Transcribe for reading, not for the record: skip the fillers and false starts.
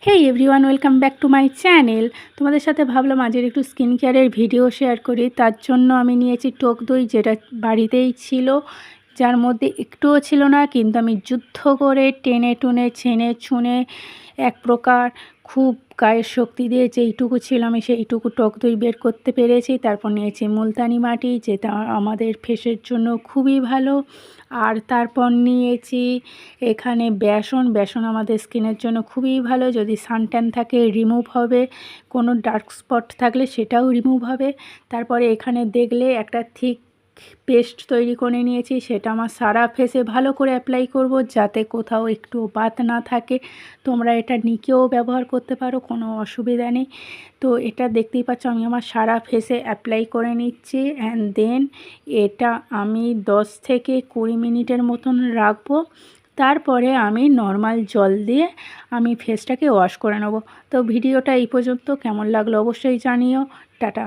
Hey everyone, welcome back to my channel. তোমাদের সাথে ভাবলাম আজের একটু স্কিন কেয়ারের ভিডিও শেয়ার করি। তার জন্য আমি নিয়েছি টক দই, যেটা বাড়িতেই ছিল, যার মধ্যে একটুও ছিল না, কিন্তু আমি যুদ্ধ করে টেনে টুনে ছেনে ছুঁনে এক প্রকার খুব গায়ের শক্তি দিয়ে যেইটুকু ছিল আমি সেইটুকু টক দই বের করতে পেরেছি। তারপর নিয়েছি মুলতানি মাটি, যেটা আমাদের ফেসের জন্য খুবই ভালো। আর তারপর নিয়েছি এখানে বেসন আমাদের স্কিনের জন্য খুবই ভালো। যদি সানট্যান থাকে রিমুভ হবে, কোনো ডার্ক স্পট থাকলে সেটাও রিমুভ হবে। তারপরে এখানে দেখলে একটা থিক পেস্ট তৈরি করে নিয়েছি, সেটা আমার সারা ফেসে ভালো করে অ্যাপ্লাই করব, যাতে কোথাও একটু বাত না থাকে। তোমরা এটা নিকেও ব্যবহার করতে পারো, কোনো অসুবিধা নেই। তো এটা দেখতেই পাচ্ছ আমি আমার সারা ফেসে অ্যাপ্লাই করে নিচ্ছি। অ্যান্ড দেন এটা আমি 10 থেকে 20 মিনিটের মতন রাখবো। তারপরে আমি নর্মাল জল দিয়ে আমি ফেসটাকে ওয়াশ করে নেব। তো ভিডিওটা এই পর্যন্ত, কেমন লাগলো অবশ্যই জানিও। টাটা।